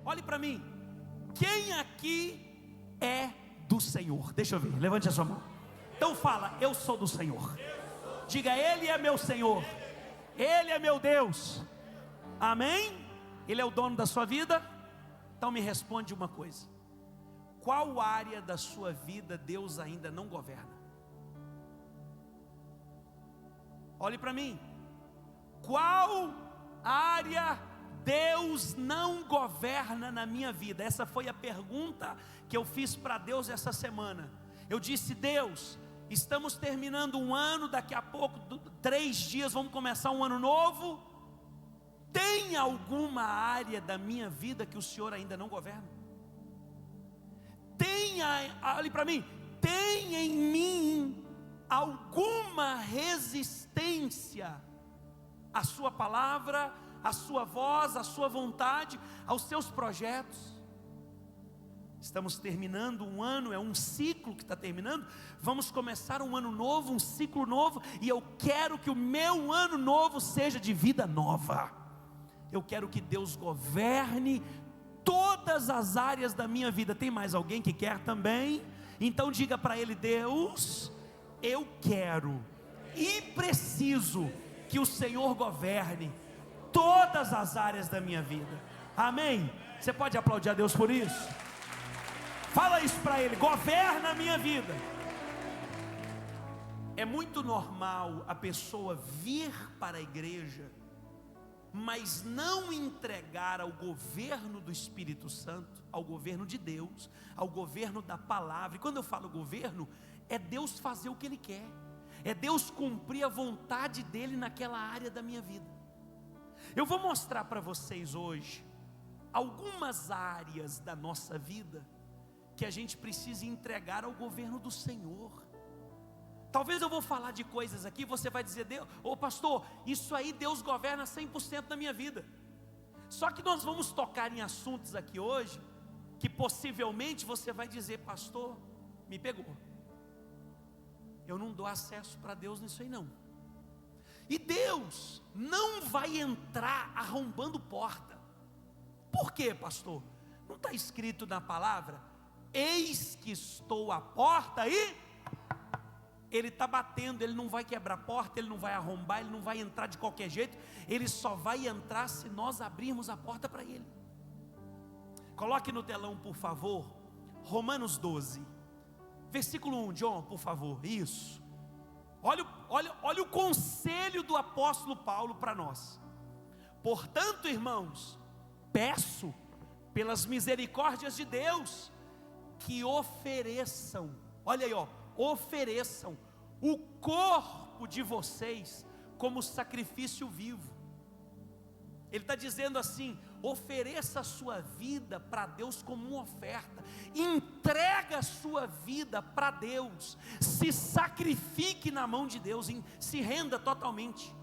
olhe para mim. Quem aqui é do Senhor? Deixa eu ver, levante a sua mão. Então fala, eu sou do Senhor. Diga, Ele é meu Senhor, Ele é meu Deus. Amém? Ele é o dono da sua vida? Então me responde uma coisa: qual área da sua vida Deus ainda não governa? Olhe para mim. Qual área Deus não governa na minha vida? Essa foi a pergunta que eu fiz para Deus essa semana. Eu disse: Deus, estamos terminando um ano, daqui a pouco, 3 dias, vamos começar um ano novo. Tem alguma área da minha vida que o Senhor ainda não governa? Olhe para mim, tem em mim alguma resistência à sua palavra, à sua voz, à sua vontade, aos seus projetos? Estamos terminando um ano, é um ciclo que está terminando. Vamos começar um ano novo, um ciclo novo. E eu quero que o meu ano novo seja de vida nova. Eu quero que Deus governe todas as áreas da minha vida. Tem mais alguém que quer também? Então diga para Ele: Deus, eu quero e preciso que o Senhor governe todas as áreas da minha vida. Amém? Você pode aplaudir a Deus por isso? Fala isso para Ele: governa a minha vida. É muito normal a pessoa vir para a igreja, mas não entregar ao governo do Espírito Santo, ao governo de Deus, ao governo da palavra. E quando eu falo governo, é Deus fazer o que Ele quer, é Deus cumprir a vontade dEle naquela área da minha vida. Eu vou mostrar para vocês hoje algumas áreas da nossa vida que a gente precisa entregar ao governo do Senhor. Talvez eu vou falar de coisas aqui, você vai dizer: Deus, ô pastor, isso aí Deus governa 100% na minha vida. Só que nós vamos tocar em assuntos aqui hoje, que possivelmente você vai dizer: pastor, me pegou, eu não dou acesso para Deus nisso aí não. E Deus não vai entrar arrombando porta. Por quê, pastor? Não está escrito na palavra: eis que estou à porta e... Ele está batendo, Ele não vai quebrar a porta, Ele não vai arrombar, Ele não vai entrar de qualquer jeito. Ele só vai entrar se nós abrirmos a porta para Ele. Coloque no telão, por favor, Romanos 12, versículo 1, John, por favor. Isso. Olha o conselho do apóstolo Paulo para nós. Portanto, irmãos, peço pelas misericórdias de Deus que ofereçam, olha aí, ofereçam o corpo de vocês como sacrifício vivo. Ele está dizendo assim: ofereça a sua vida para Deus como uma oferta, entrega a sua vida para Deus, se sacrifique na mão de Deus, se renda totalmente,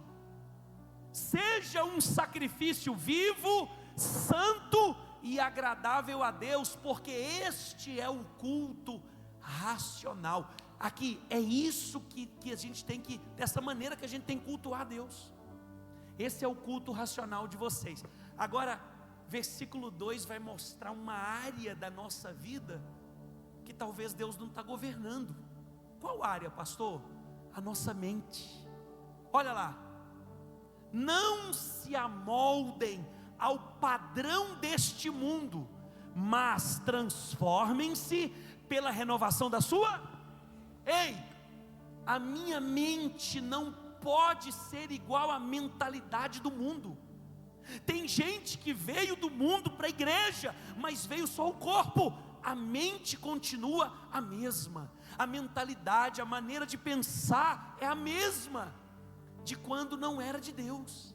seja um sacrifício vivo, santo e agradável a Deus, porque este é o culto racional. Aqui é isso que a gente tem que, dessa maneira que a gente tem que cultuar a Deus. Esse é o culto racional de vocês. Agora, versículo 2 vai mostrar uma área da nossa vida que talvez Deus não está governando. Qual área, pastor? A nossa mente. Olha lá: não se amoldem ao padrão deste mundo, mas transformem-se pela renovação da sua... Ei, a minha mente não pode ser igual à mentalidade do mundo. Tem gente que veio do mundo para a igreja, mas veio só o corpo. A mente continua a mesma, a mentalidade, a maneira de pensar é a mesma de quando não era de Deus.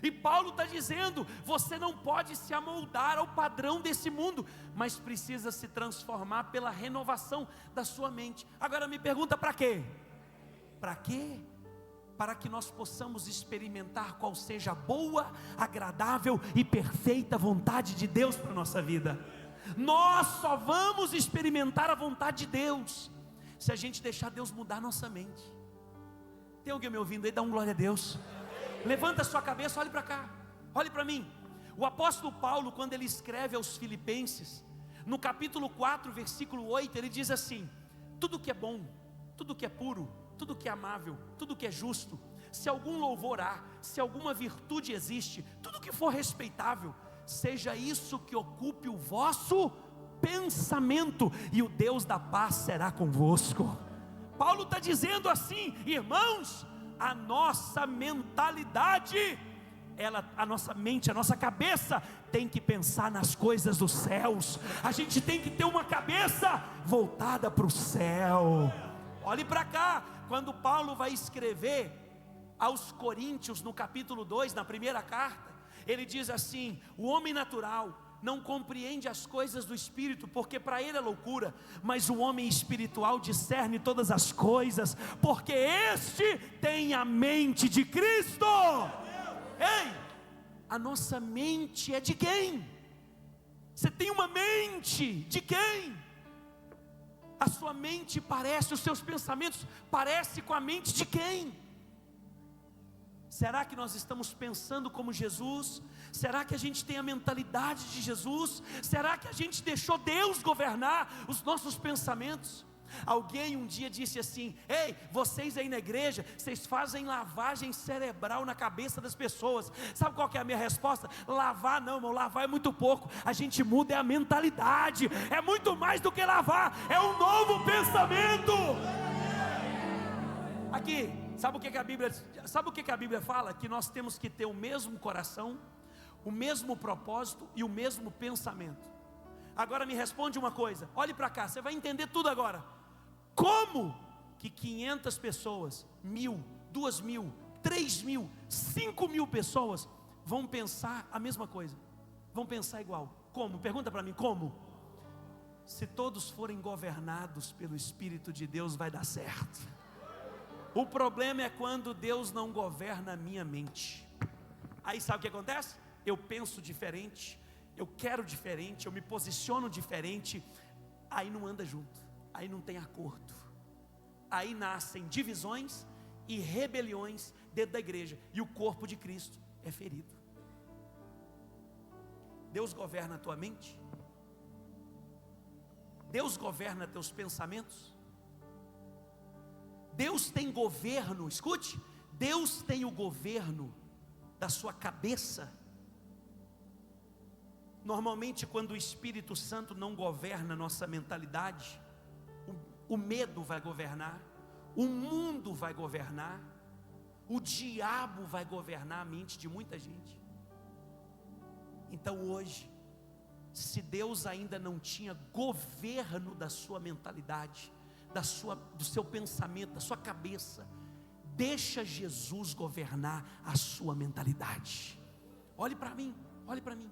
E Paulo está dizendo: você não pode se amoldar ao padrão desse mundo, mas precisa se transformar pela renovação da sua mente. Agora me pergunta: para quê? Para quê? Para que nós possamos experimentar qual seja a boa, agradável e perfeita vontade de Deus para a nossa vida. Nós só vamos experimentar a vontade de Deus se a gente deixar Deus mudar a nossa mente. Tem alguém me ouvindo aí? Dá um glória a Deus. Levanta a sua cabeça, olhe para cá, olhe para mim. O apóstolo Paulo, quando ele escreve aos Filipenses, no capítulo 4, versículo 8, ele diz assim: tudo que é bom, tudo que é puro, tudo que é amável, tudo que é justo, se algum louvor há, se alguma virtude existe, tudo que for respeitável, seja isso que ocupe o vosso pensamento, e o Deus da paz será convosco. Paulo está dizendo assim: irmãos, a nossa mentalidade, a nossa mente, a nossa cabeça tem que pensar nas coisas dos céus. A gente tem que ter uma cabeça voltada para o céu. Olhe para cá, quando Paulo vai escrever aos Coríntios, no capítulo 2, na primeira carta, ele diz assim: o homem natural não compreende as coisas do Espírito, porque para ele é loucura, mas o homem espiritual discerne todas as coisas, porque este tem a mente de Cristo. Ei, a nossa mente é de quem? Você tem uma mente de quem? A sua mente parece, os seus pensamentos parecem com a mente de quem? Será que nós estamos pensando como Jesus? Será que a gente tem a mentalidade de Jesus? Será que a gente deixou Deus governar os nossos pensamentos? Alguém um dia disse assim: ei, vocês aí na igreja, vocês fazem lavagem cerebral na cabeça das pessoas. Sabe qual que é a minha resposta? Lavar não, irmão, lavar é muito pouco. A gente muda a mentalidade, é muito mais do que lavar, é um novo pensamento. Aqui, sabe o que a Bíblia fala? Que nós temos que ter o mesmo coração, o mesmo propósito e o mesmo pensamento. Agora me responde uma coisa, olhe para cá, você vai entender tudo agora. Como que 500 pessoas, 1.000, 2.000, 3.000, 5.000 pessoas vão pensar a mesma coisa? Vão pensar igual? Como? Pergunta para mim, como? Se todos forem governados pelo Espírito de Deus, vai dar certo. O problema é quando Deus não governa a minha mente. Aí sabe o que acontece? Eu penso diferente, eu quero diferente, eu me posiciono diferente, aí não anda junto, aí não tem acordo, aí nascem divisões e rebeliões dentro da igreja, e o corpo de Cristo é ferido. Deus governa a tua mente? Deus governa teus pensamentos? Deus tem governo, escute, Deus tem o governo da sua cabeça. Normalmente quando o Espírito Santo não governa a nossa mentalidade, o medo vai governar, o mundo vai governar, o diabo vai governar a mente de muita gente. Então hoje, se Deus ainda não tinha governo da sua mentalidade, do seu pensamento, da sua cabeça, deixa Jesus governar a sua mentalidade. Olhe para mim, olhe para mim.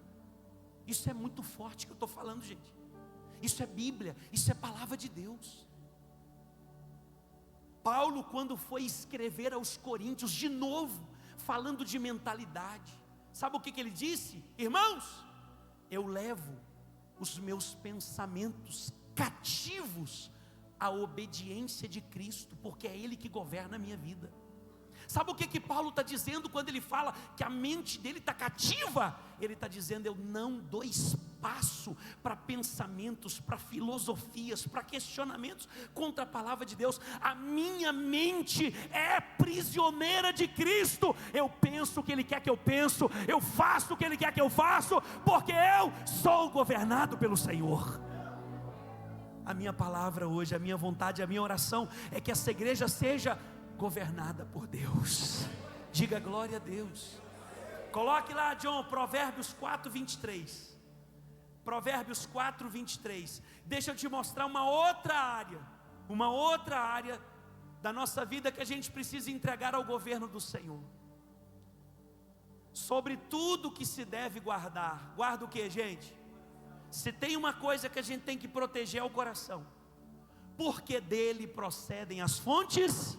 Isso é muito forte que eu estou falando, gente. Isso é Bíblia, isso é palavra de Deus. Paulo, quando foi escrever aos Coríntios, de novo, falando de mentalidade, sabe o que ele disse? Irmãos, eu levo os meus pensamentos cativos à obediência de Cristo, porque é Ele que governa a minha vida. Sabe o que Paulo está dizendo quando ele fala que a mente dele está cativa? Ele está dizendo: eu não dou espaço para pensamentos, para filosofias, para questionamentos contra a palavra de Deus. A minha mente é prisioneira de Cristo. Eu penso o que Ele quer que eu penso, eu faço o que Ele quer que eu faço, porque eu sou governado pelo Senhor. A minha palavra hoje, a minha vontade, a minha oração é que essa igreja seja governada por Deus. Diga glória a Deus. Coloque lá, John, Provérbios 4, 23. Provérbios 4, 23. Deixa eu te mostrar uma outra área da nossa vida que a gente precisa entregar ao governo do Senhor. Sobre tudo que se deve guardar. Guarda o que, gente? Se tem uma coisa que a gente tem que proteger é o coração, porque dele procedem as fontes.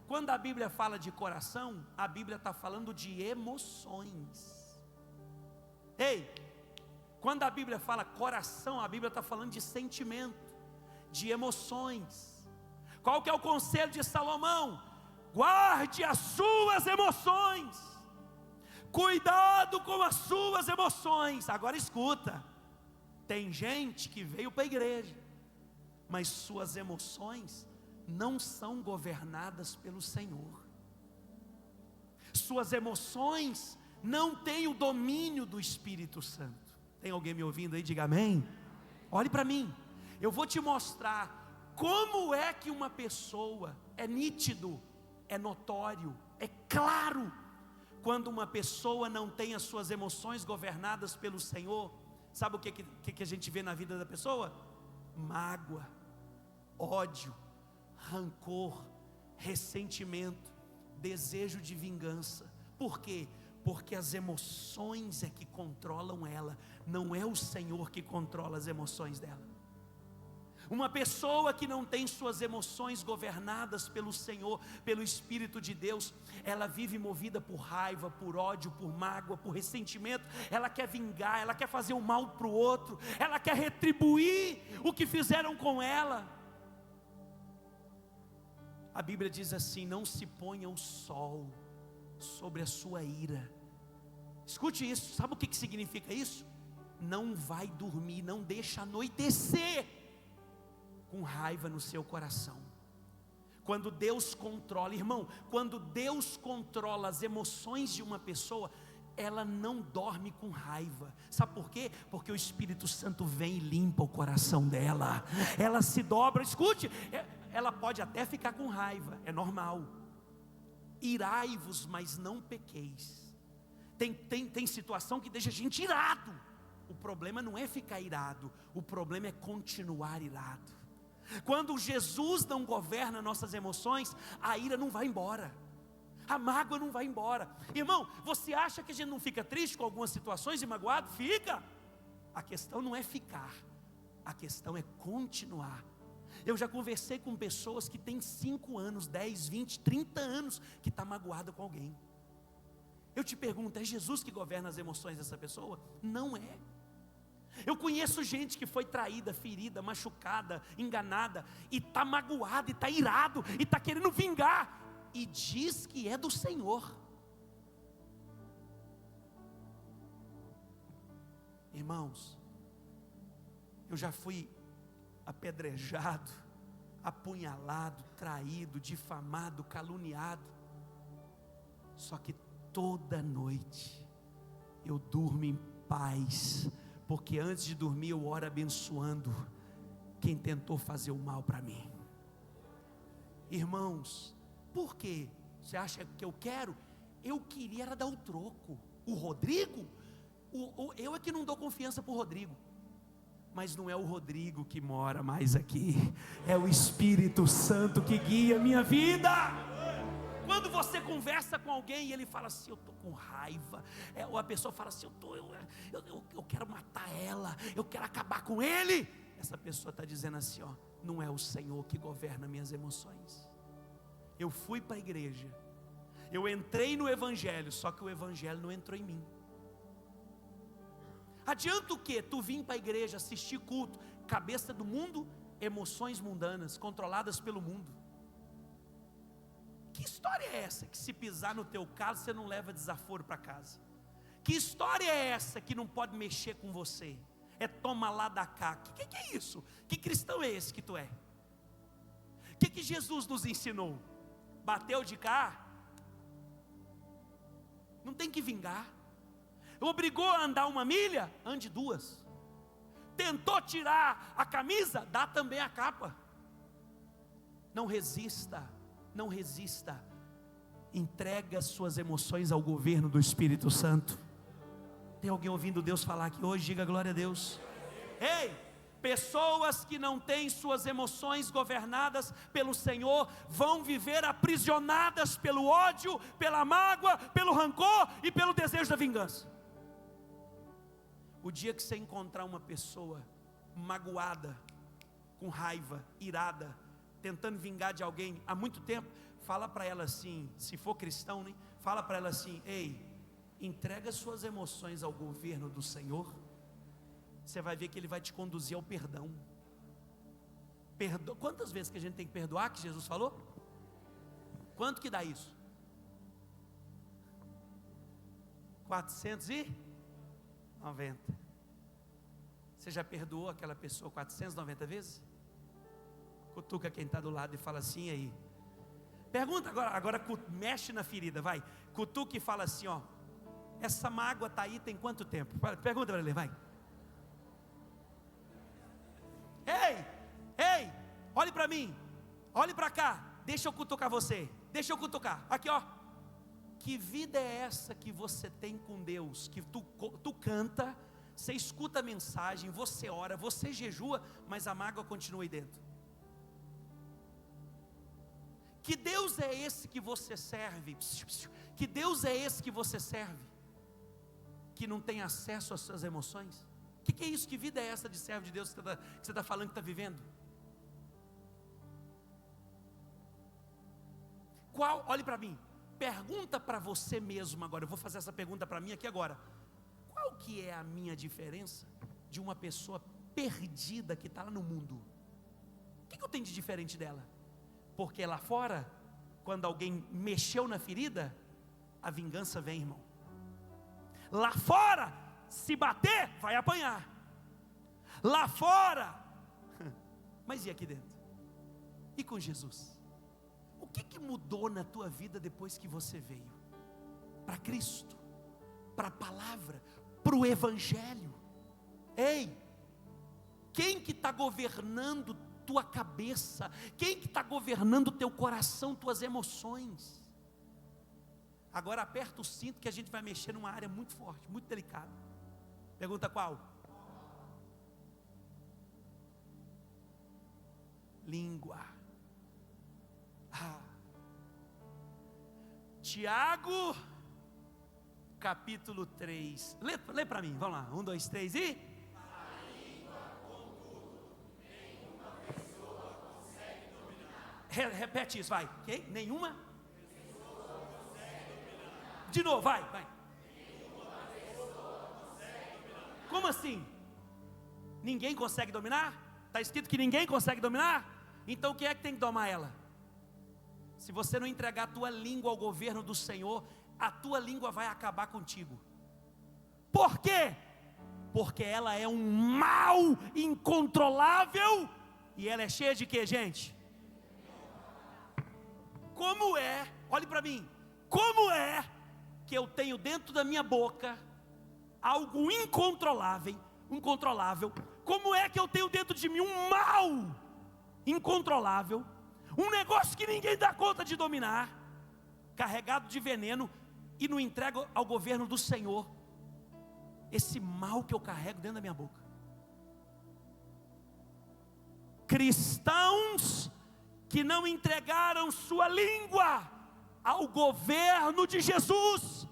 Quando a Bíblia fala de coração, a Bíblia está falando de emoções. Ei, quando a Bíblia fala coração, a Bíblia está falando de sentimento, de emoções. Qual que é o conselho de Salomão? Guarde as suas emoções, Cuidado com as suas emoções. Agora escuta, tem gente que veio para a igreja, mas suas emoções não são governadas pelo Senhor. Suas emoções não têm o domínio do Espírito Santo. Tem alguém me ouvindo aí? Diga amém. Olhe para mim, eu vou te mostrar como é que uma pessoa, é nítido, é notório, é claro, quando uma pessoa não tem as suas emoções governadas pelo Senhor. Sabe o que a gente vê na vida da pessoa? Mágoa, ódio, rancor, ressentimento, desejo de vingança. Por quê? Porque as emoções é que controlam ela, não é o Senhor que controla as emoções dela. Uma pessoa que não tem suas emoções governadas pelo Senhor, pelo Espírito de Deus, ela vive movida por raiva, por ódio, por mágoa, por ressentimento. Ela quer vingar, ela quer fazer o mal para o outro, ela quer retribuir o que fizeram com ela. A Bíblia diz assim: não se ponha o sol sobre a sua ira. Escute isso, sabe o que significa isso? Não vai dormir, não deixa anoitecer com raiva no seu coração. Quando Deus controla, irmão, quando Deus controla as emoções de uma pessoa, ela não dorme com raiva. Sabe por quê? Porque o Espírito Santo vem e limpa o coração dela. Ela se dobra, escute, ela pode até ficar com raiva, é normal. Irai-vos, mas não pequeis. Tem situação que deixa a gente irado. O problema não é ficar irado, o problema é continuar irado. Quando Jesus não governa nossas emoções, a ira não vai embora, a mágoa não vai embora. Irmão, você acha que a gente não fica triste com algumas situações e magoado? Fica. A questão não é ficar, a questão é continuar. Eu já conversei com pessoas que têm 5 anos, 10, 20, 30 anos que está magoada com alguém. Eu te pergunto, é Jesus que governa as emoções dessa pessoa? Não é. Eu conheço gente que foi traída, ferida, machucada, enganada, e está magoado, e está irado, e está querendo vingar, e diz que é do Senhor. Irmãos, eu já fui apedrejado, apunhalado, traído, difamado, caluniado. Só que toda noite eu durmo em paz, porque antes de dormir eu oro abençoando quem tentou fazer o mal para mim. Irmãos, por quê? Você acha que eu quero? Eu queria era dar o troco. O Rodrigo, eu é que não dou confiança para o Rodrigo. Mas não é o Rodrigo que mora mais aqui, é o Espírito Santo que guia a minha vida. Quando você conversa com alguém e ele fala assim, eu estou com raiva, ou a pessoa fala assim, eu quero matar ela, eu quero acabar com ele, essa pessoa está dizendo assim, ó, não é o Senhor que governa minhas emoções. Eu fui para a igreja, eu entrei no Evangelho, só que o Evangelho não entrou em mim. Adianta o quê? Tu vir para a igreja, assistir culto, cabeça do mundo, emoções mundanas, controladas pelo mundo. Que história é essa que se pisar no teu calo você não leva desaforo para casa? Que história é essa que não pode mexer com você? É toma lá da cá. Que é isso? Que cristão é esse que tu é? O que Jesus nos ensinou? Bateu de cá? Não tem que vingar. Obrigou a andar 1 milha? Ande 2. Tentou tirar a camisa? Dá também a capa. Não resista. Não resista, entrega suas emoções ao governo do Espírito Santo. Tem alguém ouvindo Deus falar aqui hoje? Diga glória a Deus. Ei, pessoas que não têm suas emoções governadas pelo Senhor, vão viver aprisionadas pelo ódio, pela mágoa, pelo rancor e pelo desejo da vingança. O dia que você encontrar uma pessoa magoada, com raiva, irada, tentando vingar de alguém há muito tempo, fala para ela assim, se for cristão, né? Fala para ela assim, ei, entrega suas emoções ao governo do Senhor, você vai ver que Ele vai te conduzir ao perdão. Quantas vezes que a gente tem que perdoar, que Jesus falou? Quanto que dá isso? 490. Você já perdoou aquela pessoa 490 vezes? Cutuca quem está do lado e fala assim aí. Pergunta agora mexe na ferida, vai. Cutuca e fala assim, ó. Essa mágoa está aí tem quanto tempo? Pergunta para ele, vai. Ei, olhe para mim. Olhe para cá. Deixa eu cutucar você. Deixa eu cutucar. Aqui, ó. Que vida é essa que você tem com Deus? Que tu canta, você escuta a mensagem, você ora, você jejua, mas a mágoa continua aí dentro. Que Deus é esse que você serve? Que Deus é esse que você serve? Que não tem acesso às suas emoções? O que é isso? Que vida é essa de servo de Deus que você está falando que está vivendo? Olhe para mim. Pergunta para você mesmo agora. Eu vou fazer essa pergunta para mim aqui agora. Qual que é a minha diferença de uma pessoa perdida que está lá no mundo? O que eu tenho de diferente dela? Porque lá fora, quando alguém mexeu na ferida, a vingança vem, irmão. Lá fora, se bater, vai apanhar. Lá fora. Mas e aqui dentro? E com Jesus? O que mudou na tua vida depois que você veio? Para Cristo, para a palavra, para o Evangelho. Ei, quem que está governando tua cabeça? Quem que está governando teu coração, tuas emoções? Agora aperta o cinto que a gente vai mexer numa área muito forte, muito delicada. Pergunta qual? Língua. Tiago, capítulo 3. Lê para mim, vamos lá. 1, 2, 3 e... A língua, contudo, nenhuma pessoa consegue dominar. Repete isso, vai. Quem? Nenhuma pessoa consegue dominar. De novo, vai. Nenhuma pessoa consegue dominar. Como assim? Ninguém consegue dominar? Está escrito que ninguém consegue dominar? Então quem é que tem que domar ela? Se você não entregar a tua língua ao governo do Senhor, a tua língua vai acabar contigo. Por quê? Porque ela é um mal incontrolável. E ela é cheia de quê, gente? Como é, olhe para mim, como é que eu tenho dentro da minha boca algo incontrolável? Como é que eu tenho dentro de mim um mal incontrolável? Um negócio que ninguém dá conta de dominar, carregado de veneno, e não entrego ao governo do Senhor esse mal que eu carrego dentro da minha boca. Cristãos que não entregaram sua língua ao governo de Jesus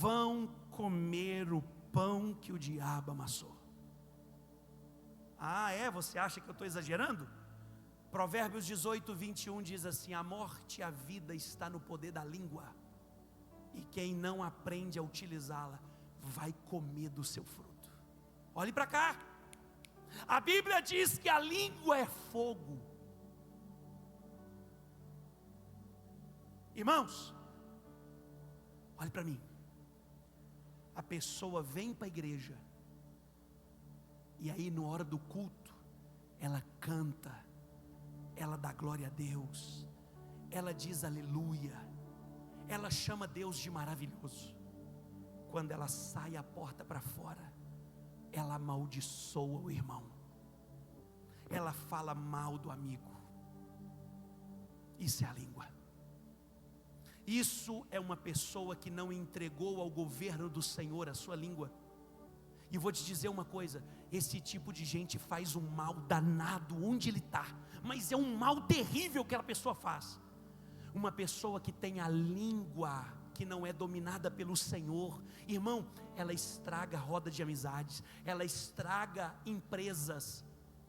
vão comer o pão que o diabo amassou. Você acha que eu estou exagerando? Provérbios 18, 21 diz assim: a morte e a vida está no poder da língua, e quem não aprende a utilizá-la vai comer do seu fruto. Olhe para cá. A Bíblia diz que a língua é fogo. Irmãos, olhe para mim. A pessoa vem para a igreja, e aí na hora do culto ela canta, ela dá glória a Deus, ela diz aleluia, ela chama Deus de maravilhoso. Quando ela sai a porta para fora, ela amaldiçoa o irmão, ela fala mal do amigo. Isso é a língua. Isso é uma pessoa que não entregou ao governo do Senhor a sua língua. E vou te dizer uma coisa: esse tipo de gente faz um mal danado onde ele está, mas é um mal terrível que aquela pessoa faz. Uma pessoa que tem a língua que não é dominada pelo Senhor, irmão, ela estraga roda de amizades, ela estraga empresas,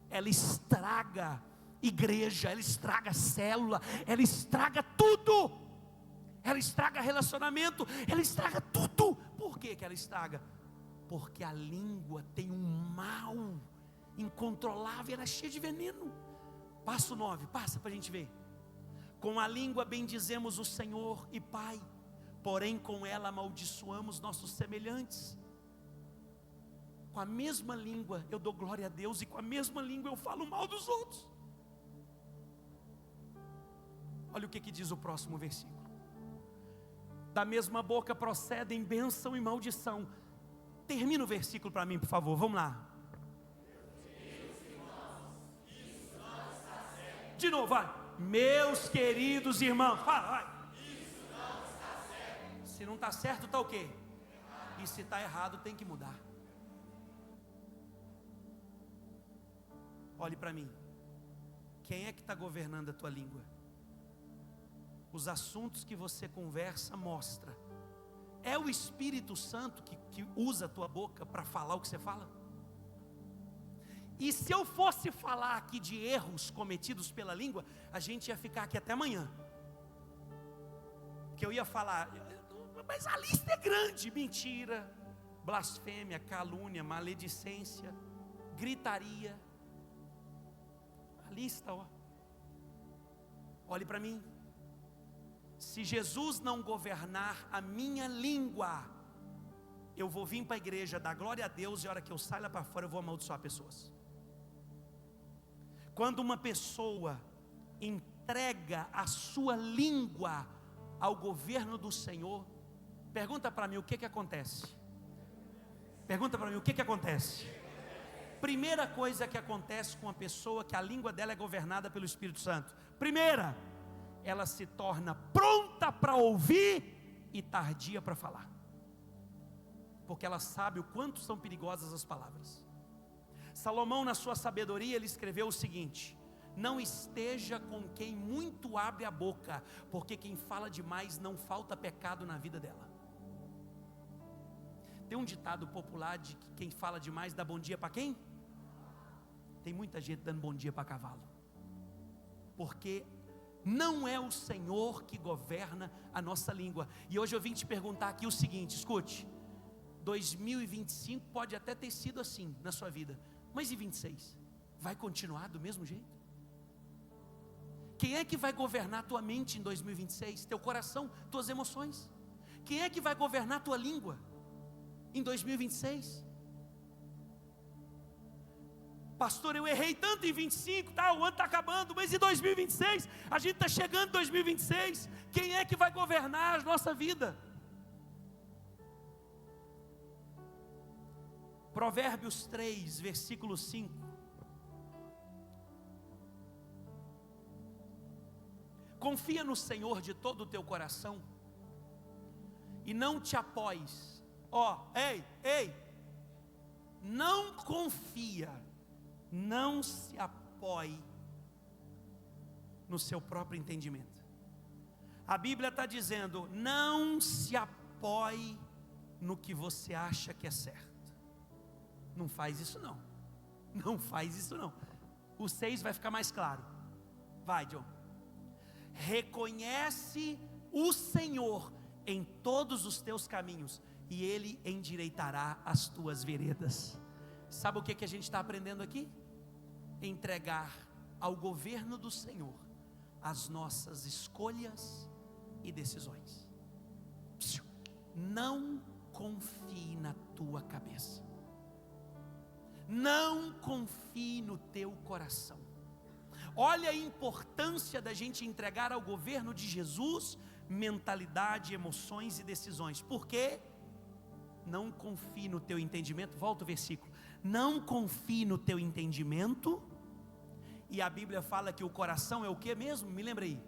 ela estraga igreja, ela estraga célula, ela estraga tudo, ela estraga relacionamento, ela estraga tudo. Por que ela estraga? Porque a língua tem um mal incontrolável, ela é cheia de veneno. Passo 9, passa para a gente ver. Com a língua bendizemos o Senhor e Pai, porém com ela amaldiçoamos nossos semelhantes. Com a mesma língua eu dou glória a Deus, e com a mesma língua eu falo mal dos outros. Olha o que diz o próximo versículo: da mesma boca procedem bênção e maldição. Termina o versículo para mim, por favor, vamos lá. De novo, vai. Meus queridos irmãos, vai. Isso não está certo. Se não está certo, está o quê? E se está errado, tem que mudar. Olhe para mim. Quem é que está governando a tua língua? Os assuntos que você conversa mostra. É o Espírito Santo que usa a tua boca para falar o que você fala? E se eu fosse falar aqui de erros cometidos pela língua, a gente ia ficar aqui até amanhã. Porque eu ia falar, mas a lista é grande: mentira, blasfêmia, calúnia, maledicência, gritaria. A lista, ó. Olhe para mim. Se Jesus não governar a minha língua, eu vou vir para a igreja, dar glória a Deus, e a hora que eu saio lá para fora eu vou amaldiçoar pessoas. Quando uma pessoa entrega a sua língua ao governo do Senhor, pergunta para mim o que acontece. Pergunta para mim o que acontece. Primeira coisa que acontece com uma pessoa que a língua dela é governada pelo Espírito Santo: primeira, ela se torna pronta para ouvir e tardia para falar, porque ela sabe o quanto são perigosas as palavras. Salomão, na sua sabedoria, ele escreveu o seguinte: não esteja com quem muito abre a boca, porque quem fala demais não falta pecado na vida dela. Tem um ditado popular de que quem fala demais dá bom dia para quem? Tem muita gente dando bom dia para cavalo, porque não é o Senhor que governa a nossa língua. E hoje eu vim te perguntar aqui o seguinte, escute: 2025 pode até ter sido assim na sua vida, mas e 26? Vai continuar do mesmo jeito? Quem é que vai governar a tua mente em 2026? Teu coração, tuas emoções. Quem é que vai governar a tua língua em 2026? Pastor, eu errei tanto em 25, tá, o ano está acabando, mas em 2026, a gente está chegando em 2026, quem é que vai governar a nossa vida? Provérbios 3, versículo 5. Confia no Senhor de todo o teu coração, e não te apoies, não confia, não se apoie no seu próprio entendimento. A Bíblia está dizendo: não se apoie no que você acha que é certo. Não faz isso não. Não faz isso não. O 6 vai ficar mais claro. Vai, John. Reconhece o Senhor em todos os teus caminhos, e Ele endireitará as tuas veredas. Sabe o que a gente está aprendendo aqui? Entregar ao governo do Senhor as nossas escolhas e decisões. Não confie na tua cabeça, não confie no teu coração. Olha a importância da gente entregar ao governo de Jesus mentalidade, emoções e decisões. Por quê? Não confie no teu entendimento. Volta o versículo. Não confie no teu entendimento. E a Bíblia fala que o coração é o que mesmo? Me lembra aí.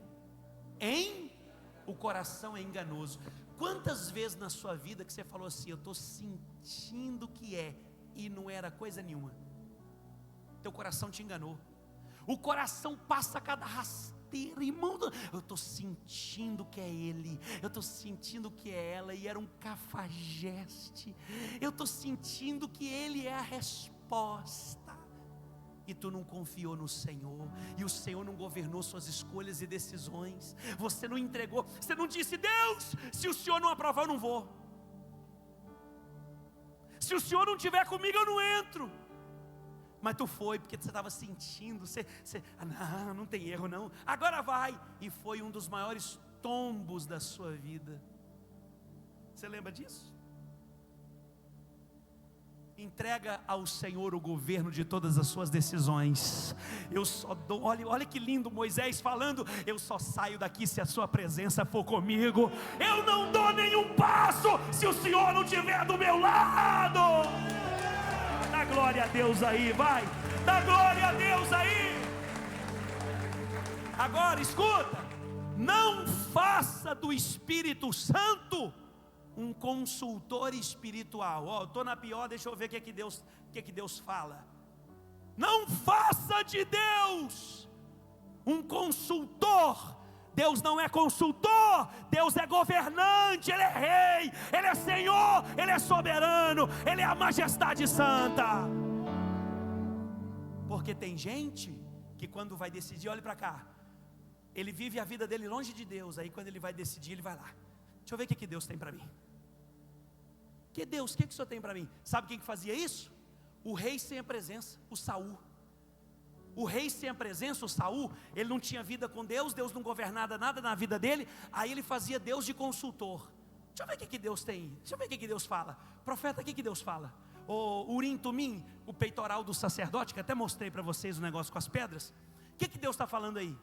O coração é enganoso. Quantas vezes na sua vida que você falou assim: eu estou sentindo que é, e não era coisa nenhuma? Teu coração te enganou. O coração passa cada rasteira, irmão. Eu estou sentindo que é ele, eu estou sentindo que é ela, e era um cafajeste. Eu estou sentindo que ele é a resposta. E tu não confiou no Senhor, e o Senhor não governou suas escolhas e decisões. Você não entregou, você não disse: Deus, se o Senhor não aprovar, eu não vou. Se o Senhor não estiver comigo, eu não entro. Mas tu foi, porque você estava sentindo, não tem erro não, agora vai. E foi um dos maiores tombos da sua vida. Você lembra disso? Entrega ao Senhor o governo de todas as suas decisões. Eu só dou, olha que lindo Moisés falando, eu só saio daqui se a sua presença for comigo. Eu não dou nenhum passo se o Senhor não estiver do meu lado. Dá glória a Deus aí, vai. Dá glória a Deus aí. Agora escuta, não faça do Espírito Santo um consultor espiritual. Estou na pior, deixa eu ver o que Deus fala. Não faça de Deus um consultor. Deus não é consultor, Deus é governante, Ele é rei, Ele é Senhor, Ele é soberano, Ele é a majestade santa. Porque tem gente que quando vai decidir, olhe para cá, ele vive a vida dele longe de Deus, aí quando ele vai decidir, ele vai lá. Deixa eu ver o que Deus tem para mim. Que Deus, o que o Senhor tem para mim? Sabe quem que fazia isso? O rei sem a presença, o Saul. O rei sem a presença, o Saul, ele não tinha vida com Deus, Deus não governava nada na vida dele, aí ele fazia Deus de consultor. Deixa eu ver o que Deus tem, deixa eu ver o que Deus fala. Profeta, o que Deus fala? O Urim Tumim, o peitoral do sacerdote, que até mostrei para vocês o negócio com as pedras. O que Deus está falando aí?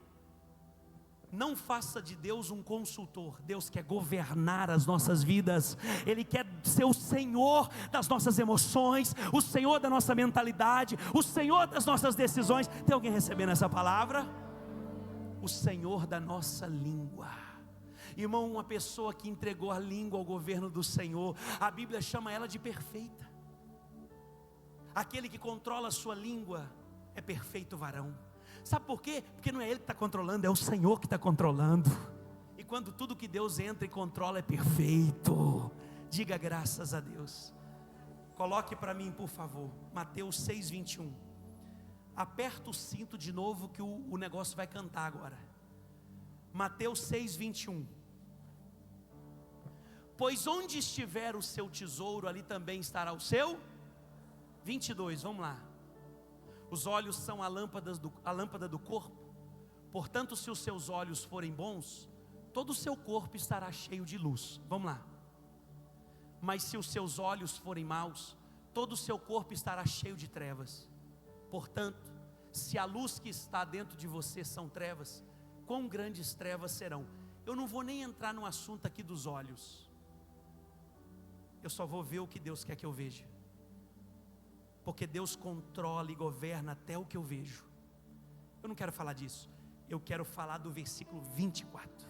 Não faça de Deus um consultor. Deus quer governar as nossas vidas. Ele quer ser o Senhor das nossas emoções, o Senhor da nossa mentalidade, o Senhor das nossas decisões. Tem alguém recebendo essa palavra? O Senhor da nossa língua. Irmão, uma pessoa que entregou a língua ao governo do Senhor, a Bíblia chama ela de perfeita. Aquele que controla a sua língua é perfeito varão. Sabe por quê? Porque não é ele que está controlando, é o Senhor que está controlando. E quando tudo que Deus entra e controla é perfeito, diga graças a Deus. Coloque para mim, por favor, Mateus 6:21. Aperta o cinto de novo que o negócio vai cantar agora. Mateus 6:21. Pois onde estiver o seu tesouro, ali também estará o seu. 22, vamos lá. Os olhos são a lâmpada do corpo. Portanto, se os seus olhos forem bons, todo o seu corpo estará cheio de luz. Vamos lá. Mas se os seus olhos forem maus, todo o seu corpo estará cheio de trevas. Portanto, se a luz que está dentro de você são trevas, quão grandes trevas serão? Eu não vou nem entrar no assunto aqui dos olhos. Eu só vou ver o que Deus quer que eu veja. Porque Deus controla e governa até o que eu vejo. Eu não quero falar disso. Eu quero falar do versículo 24.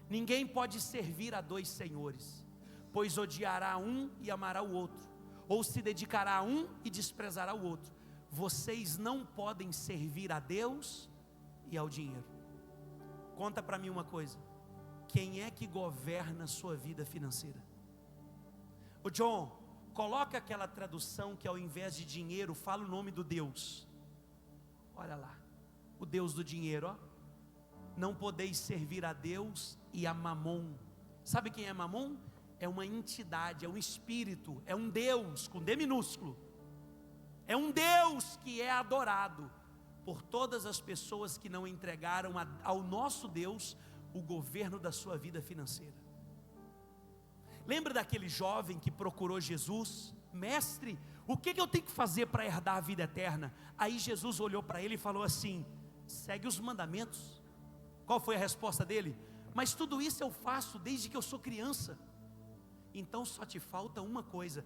Ninguém pode servir a dois senhores, pois odiará um e amará o outro, ou se dedicará a um e desprezará o outro. Vocês não podem servir a Deus e ao dinheiro. Conta para mim uma coisa. Quem é que governa a sua vida financeira? O John, coloca aquela tradução que ao invés de dinheiro fala o nome do Deus. Olha lá, o Deus do dinheiro, ó. Não podeis servir a Deus e a Mamon. Sabe quem é Mamon? É uma entidade, é um espírito, é um Deus com D minúsculo. É um Deus que é adorado por todas as pessoas que não entregaram ao nosso Deus o governo da sua vida financeira. Lembra daquele jovem que procurou Jesus? Mestre, o que eu tenho que fazer para herdar a vida eterna? Aí Jesus olhou para ele e falou assim: segue os mandamentos. Qual foi a resposta dele? Mas tudo isso eu faço desde que eu sou criança. Então só te falta uma coisa.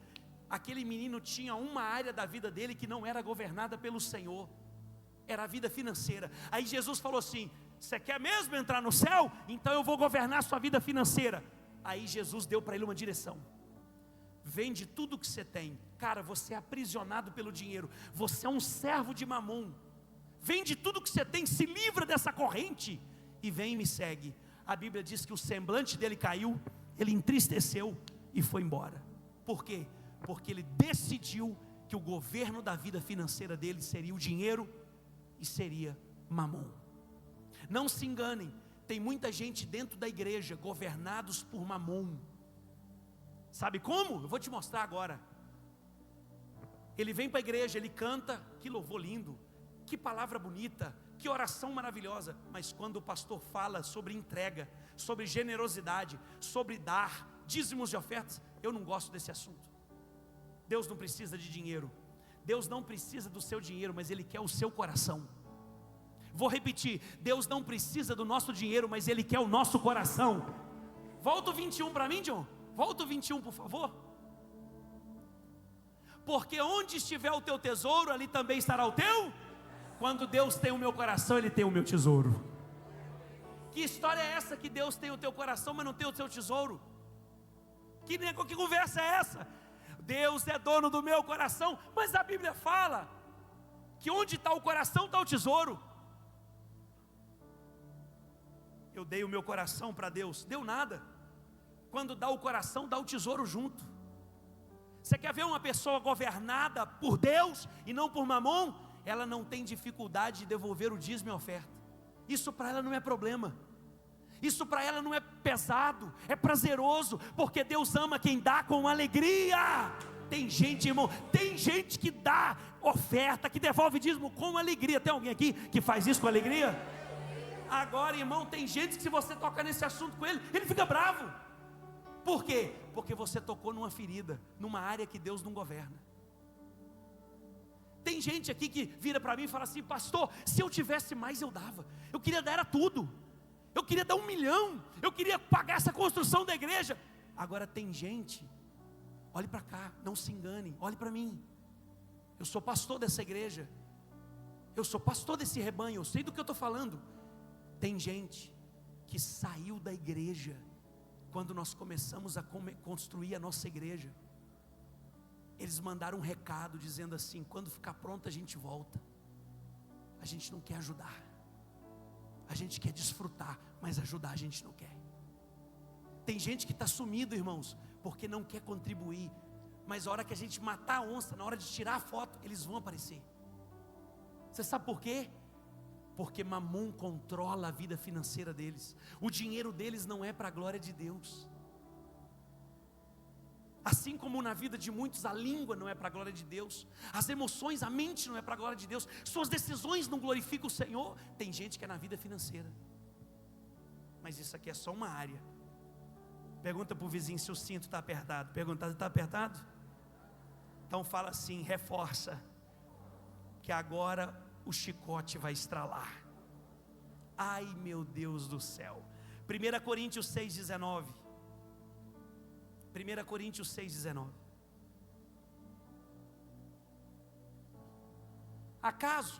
Aquele menino tinha uma área da vida dele que não era governada pelo Senhor. Era a vida financeira. Aí Jesus falou assim: você quer mesmo entrar no céu? Então eu vou governar a sua vida financeira. Aí Jesus deu para ele uma direção: vende tudo que você tem. Cara, você é aprisionado pelo dinheiro, você é um servo de Mamon. Vende tudo que você tem, se livra dessa corrente e vem e me segue. A Bíblia diz que o semblante dele caiu, ele entristeceu e foi embora. Por quê? Porque ele decidiu que o governo da vida financeira dele seria o dinheiro e seria Mamon. Não se enganem, tem muita gente dentro da igreja governados por Mamon. Sabe como? Eu vou te mostrar agora. Ele vem para a igreja, ele canta, que louvor lindo, que palavra bonita, que oração maravilhosa. Mas quando o pastor fala sobre entrega, sobre generosidade, sobre dar, dízimos e ofertas. Eu não gosto desse assunto. Deus não precisa de dinheiro. Deus não precisa do seu dinheiro, mas Ele quer o seu coração. Vou repetir, Deus não precisa do nosso dinheiro, mas Ele quer o nosso coração. Volta o 21 para mim, John. Volta o 21, por favor. Porque onde estiver o teu tesouro, ali também estará o teu. Quando Deus tem o meu coração, Ele tem o meu tesouro. Que história é essa que Deus tem o teu coração, mas não tem o teu tesouro? Que conversa é essa? Deus é dono do meu coração, mas a Bíblia fala que onde está o coração está o tesouro. Eu dei o meu coração para Deus, deu nada. Quando dá o coração, dá o tesouro junto. Você quer ver uma pessoa governada por Deus e não por mamon? Ela não tem dificuldade de devolver o dízimo e a oferta. Isso para ela não é problema. Isso para ela não é pesado, é prazeroso, porque Deus ama quem dá com alegria. Tem gente, irmão, tem gente que dá oferta, que devolve dízimo com alegria. Tem alguém aqui que faz isso com alegria? Agora, irmão, tem gente que se você tocar nesse assunto com ele, ele fica bravo. Por quê? Porque você tocou numa ferida, numa área que Deus não governa. Tem gente aqui que vira para mim e fala assim: pastor, se eu tivesse mais eu dava. Eu queria dar era tudo. Eu queria dar 1 milhão. Eu queria pagar essa construção da igreja. Agora tem gente, olhe para cá, não se engane, olhe para mim. Eu sou pastor dessa igreja. Eu sou pastor desse rebanho, eu sei do que eu estou falando. Tem gente que saiu da igreja quando nós começamos a construir a nossa igreja. Eles mandaram um recado dizendo assim: quando ficar pronto a gente volta. A gente não quer ajudar. A gente quer desfrutar, mas ajudar a gente não quer. Tem gente que está sumido, irmãos, porque não quer contribuir. Mas a hora que a gente matar a onça, na hora de tirar a foto, eles vão aparecer. Você sabe por quê? Porque mamon controla a vida financeira deles. O dinheiro deles não é para a glória de Deus. Assim como na vida de muitos a língua não é para a glória de Deus, as emoções, a mente não é para a glória de Deus, suas decisões não glorificam o Senhor. Tem gente que é na vida financeira. Mas isso aqui é só uma área. Pergunta para o vizinho se o cinto está apertado. Pergunta: está apertado? Então fala assim, reforça, que agora o chicote vai estralar. Ai meu Deus do céu. 1 Coríntios 6,19. 1 Coríntios 6,19. Acaso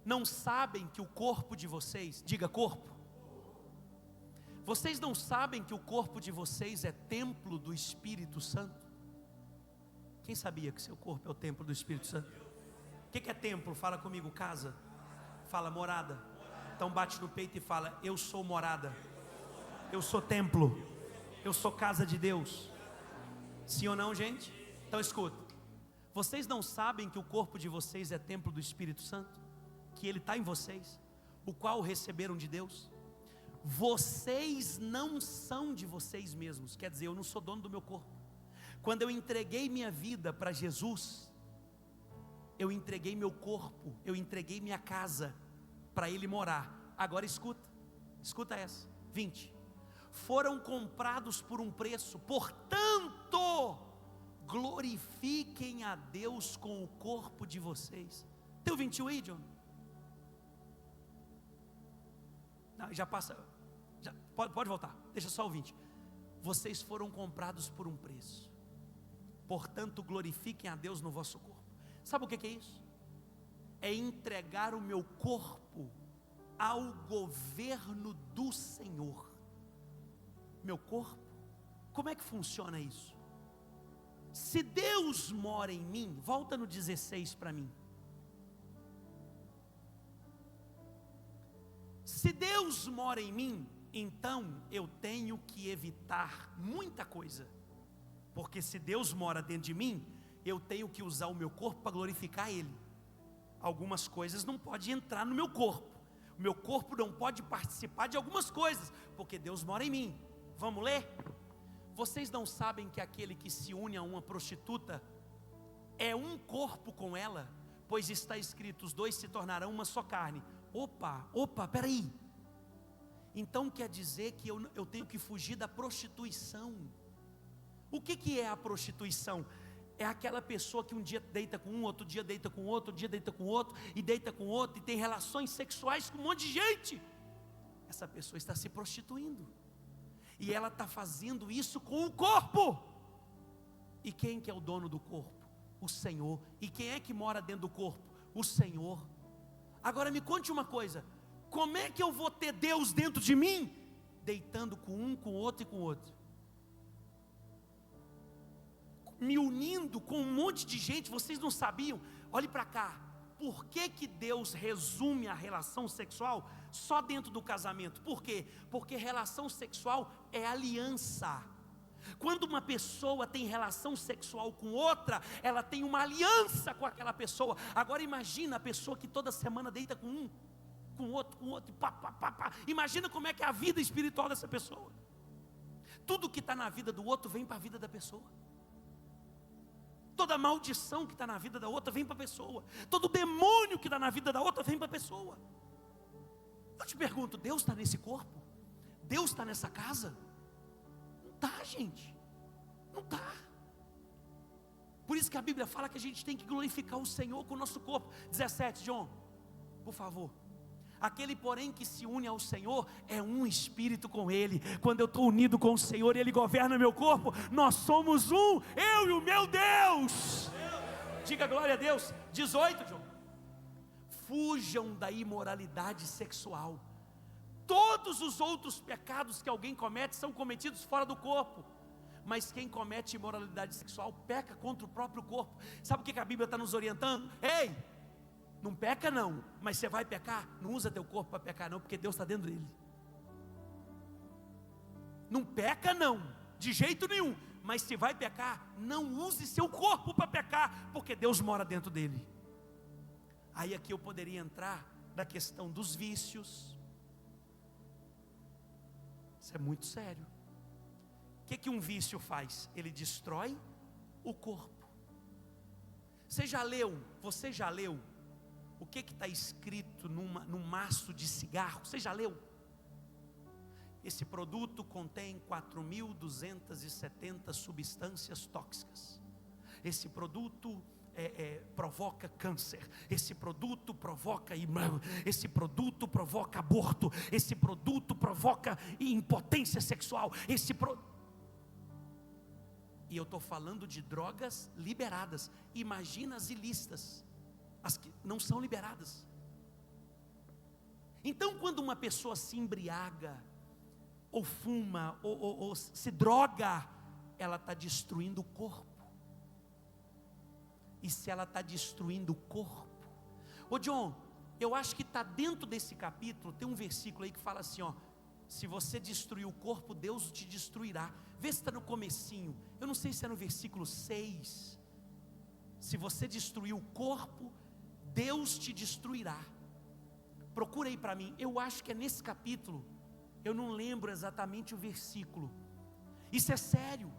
não sabem que o corpo de vocês, diga corpo, vocês não sabem que o corpo de vocês é templo do Espírito Santo? Quem sabia que seu corpo é o templo do Espírito Santo? O que é templo? Fala comigo. Casa. Fala morada. Então bate no peito e fala: eu sou morada, eu sou templo, eu sou casa de Deus. Sim ou não, gente? Então escuta. Vocês não sabem que o corpo de vocês é templo do Espírito Santo? Que ele está em vocês, o qual receberam de Deus? Vocês não são de vocês mesmos. Quer dizer, eu não sou dono do meu corpo. Quando eu entreguei minha vida para Jesus, eu entreguei meu corpo, eu entreguei minha casa para Ele morar. Agora escuta essa, 20. Foram comprados por um preço, portanto, glorifiquem a Deus com o corpo de vocês. Tem o 21 aí, John? Não, já passa, já, pode voltar, deixa só o 20. Vocês foram comprados por um preço, portanto glorifiquem a Deus no vosso corpo. Sabe o que é isso? É entregar o meu corpo ao governo do Senhor. Meu corpo, como é que funciona isso? Se Deus mora em mim, volta no 16 para mim. Se Deus mora em mim, então eu tenho que evitar muita coisa. Porque se Deus mora dentro de mim, eu tenho que usar o meu corpo para glorificar Ele. Algumas coisas não podem entrar no meu corpo. O meu corpo não pode participar de algumas coisas, porque Deus mora em mim. Vamos ler? Vocês não sabem que aquele que se une a uma prostituta é um corpo com ela? Pois está escrito: os dois se tornarão uma só carne. Opa, peraí. Então quer dizer que eu tenho que fugir da prostituição. O que é a prostituição? É aquela pessoa que um dia deita com um, outro dia deita com outro, outro dia deita com outro, e deita com outro, e tem relações sexuais com um monte de gente. Essa pessoa está se prostituindo, e ela está fazendo isso com o corpo. E quem que é o dono do corpo? O Senhor. E quem é que mora dentro do corpo? O Senhor. Agora me conte uma coisa: como é que eu vou ter Deus dentro de mim? Deitando com um, com outro e com outro, me unindo com um monte de gente. Vocês não sabiam? Olhe para cá. Por que Deus resume a relação sexual só dentro do casamento? Por quê? Porque relação sexual é aliança. Quando uma pessoa tem relação sexual com outra, ela tem uma aliança com aquela pessoa. Agora imagina a pessoa que toda semana deita com um, com outro, pá, pá, pá, pá. Imagina como é que é a vida espiritual dessa pessoa. Tudo que está na vida do outro vem para a vida da pessoa. Toda maldição que está na vida da outra vem para a pessoa. Todo demônio que está na vida da outra vem para a pessoa. Eu te pergunto, Deus está nesse corpo? Deus está nessa casa? Não está, gente. Não está. Por isso que a Bíblia fala que a gente tem que glorificar o Senhor com o nosso corpo. 17, John, por favor. Aquele, porém, que se une ao Senhor é um espírito com Ele. Quando eu estou unido com o Senhor e Ele governa meu corpo, nós somos um, eu e o meu Deus. Diga glória a Deus. 18, João. Fujam da imoralidade sexual. Todos os outros pecados que alguém comete são cometidos fora do corpo, mas quem comete imoralidade sexual peca contra o próprio corpo. Sabe o que a Bíblia está nos orientando? Ei, não peca não, mas você vai pecar, não usa teu corpo para pecar não, porque Deus está dentro dele. Não peca não, de jeito nenhum, mas se vai pecar, não use seu corpo para pecar, porque Deus mora dentro dele. Aí aqui eu poderia entrar na questão dos vícios. Isso é muito sério. O que um vício faz? Ele destrói o corpo. Você já leu o que está escrito num maço de cigarro? Você já leu? Esse produto contém 4.270 substâncias tóxicas. Esse produto provoca câncer. Esse produto provoca esse produto provoca aborto. Esse produto provoca impotência sexual. E eu estou falando de drogas liberadas. Imagina as ilícitas, as que não são liberadas. Então, quando uma pessoa se embriaga, ou fuma, ou se droga, ela está destruindo o corpo. E se ela está destruindo o corpo, ô John, eu acho que está dentro desse capítulo, tem um versículo aí que fala assim, ó: se você destruir o corpo, Deus te destruirá. Vê se está no comecinho, eu não sei se é no versículo 6. Se você destruir o corpo, Deus te destruirá. Procura aí para mim, eu acho que é nesse capítulo, eu não lembro exatamente o versículo. Isso é sério,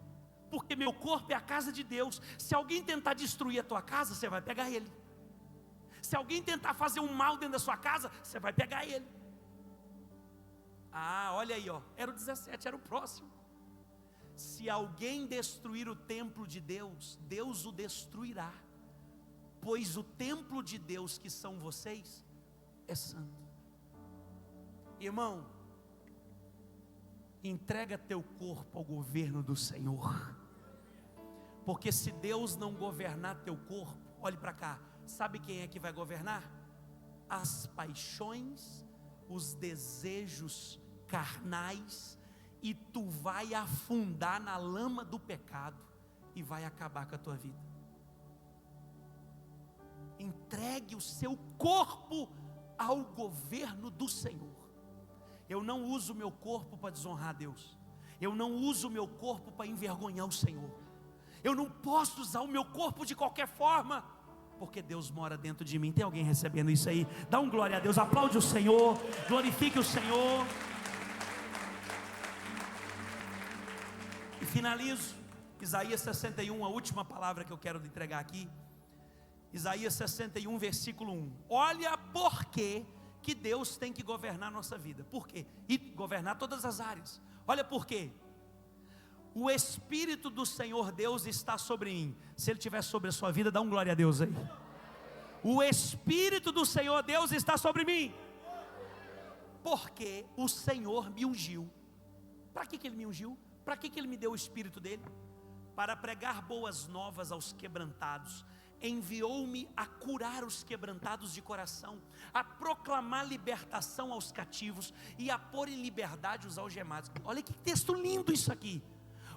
porque meu corpo é a casa de Deus. Se alguém tentar destruir a tua casa, você vai pegar ele. Se alguém tentar fazer um mal dentro da sua casa, você vai pegar ele. Ah, olha aí, ó, era o 17, era o próximo. Se alguém destruir o templo de Deus, Deus o destruirá, pois o templo de Deus, que são vocês, é santo. Irmão, entrega teu corpo ao governo do Senhor, porque se Deus não governar teu corpo, olhe para cá, sabe quem é que vai governar? As paixões, os desejos carnais, e tu vai afundar na lama do pecado e vai acabar com a tua vida. Entregue o seu corpo ao governo do Senhor. Eu não uso o meu corpo para desonrar a Deus. Eu não uso o meu corpo para envergonhar o Senhor. Eu não posso usar o meu corpo de qualquer forma, porque Deus mora dentro de mim. Tem alguém recebendo isso aí? Dá um glória a Deus, aplaude o Senhor, glorifique o Senhor. E finalizo, Isaías 61, a última palavra que eu quero entregar aqui. Isaías 61, versículo 1. Olha porque que Deus tem que governar a nossa vida. Por quê? E governar todas as áreas. Olha por quê. O Espírito do Senhor Deus está sobre mim. Se Ele estiver sobre a sua vida, dá um glória a Deus aí. O Espírito do Senhor Deus está sobre mim, porque o Senhor me ungiu. Para que Ele me ungiu? Para que Ele me deu o Espírito dEle? Para pregar boas novas aos quebrantados. Enviou-me a curar os quebrantados de coração, a proclamar libertação aos cativos e a pôr em liberdade os algemados. Olha que texto lindo isso aqui.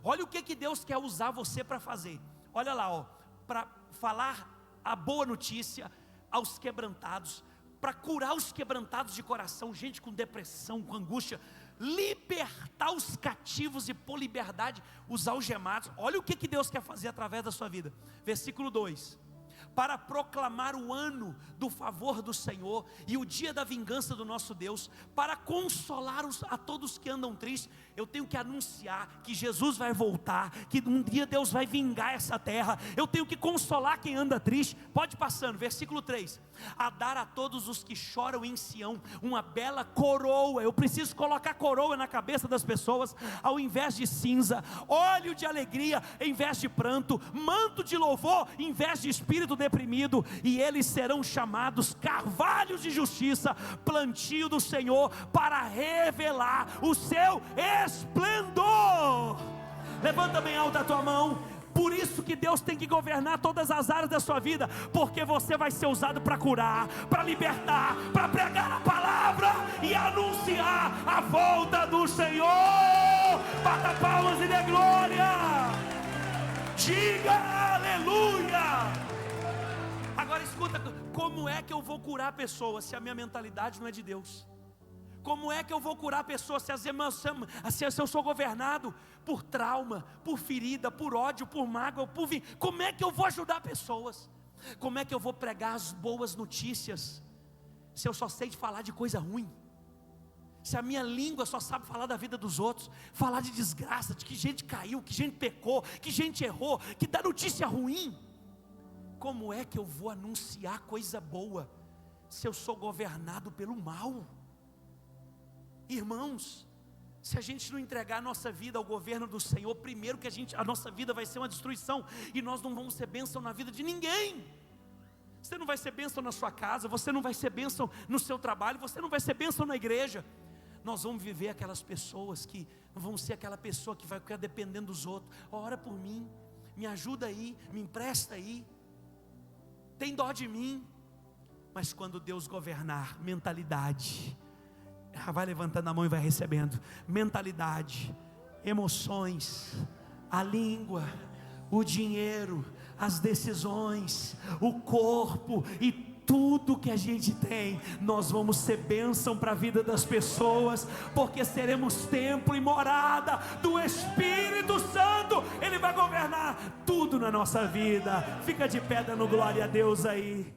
Olha o que Deus quer usar você para fazer. Olha lá, para falar a boa notícia aos quebrantados, para curar os quebrantados de coração, gente com depressão, com angústia, libertar os cativos e pôr liberdade os algemados. Olha o que Deus quer fazer através da sua vida. Versículo 2: para proclamar o ano do favor do Senhor e o dia da vingança do nosso Deus, para consolar a todos que andam tristes. Eu tenho que anunciar que Jesus vai voltar, que um dia Deus vai vingar essa terra. Eu tenho que consolar quem anda triste. Pode passando, versículo 3: a dar a todos os que choram em Sião uma bela coroa. Eu preciso colocar coroa na cabeça das pessoas, ao invés de cinza, óleo de alegria em vez de pranto, manto de louvor em vez de espírito deprimido, e eles serão chamados carvalhos de justiça, plantio do Senhor, para revelar o seu esplendor. Levanta bem alta a tua mão. Por isso que Deus tem que governar todas as áreas da sua vida, porque você vai ser usado para curar, para libertar, para pregar a palavra e anunciar a volta do Senhor. Bata palmas e dê glória. Diga aleluia. Agora escuta, como é que eu vou curar a pessoa se a minha mentalidade não é de Deus? Como é que eu vou curar a pessoa se eu sou governado por trauma, por ferida, por ódio, por mágoa, por vinho? Como é que eu vou ajudar pessoas? Como é que eu vou pregar as boas notícias se eu só sei de falar de coisa ruim? Se a minha língua só sabe falar da vida dos outros, falar de desgraça, de que gente caiu, que gente pecou, que gente errou, que dá notícia ruim? Como é que eu vou anunciar coisa boa se eu sou governado pelo mal? Irmãos, se a gente não entregar a nossa vida ao governo do Senhor, primeiro que a nossa vida vai ser uma destruição, e nós não vamos ser bênção na vida de ninguém. Você não vai ser bênção na sua casa, você não vai ser bênção no seu trabalho, você não vai ser bênção na igreja. Nós vamos viver aquelas pessoas que não vão ser aquela pessoa que vai ficar dependendo dos outros. Ora por mim, me ajuda aí, me empresta aí, tem dó de mim. Mas quando Deus governar, mentalidade, vai levantando a mão e vai recebendo. Mentalidade, emoções, a língua, o dinheiro, as decisões, o corpo e tudo que a gente tem, nós vamos ser bênção para a vida das pessoas, porque seremos templo e morada do Espírito Santo. Ele vai governar tudo na nossa vida. Fica de pé dando glória a Deus aí.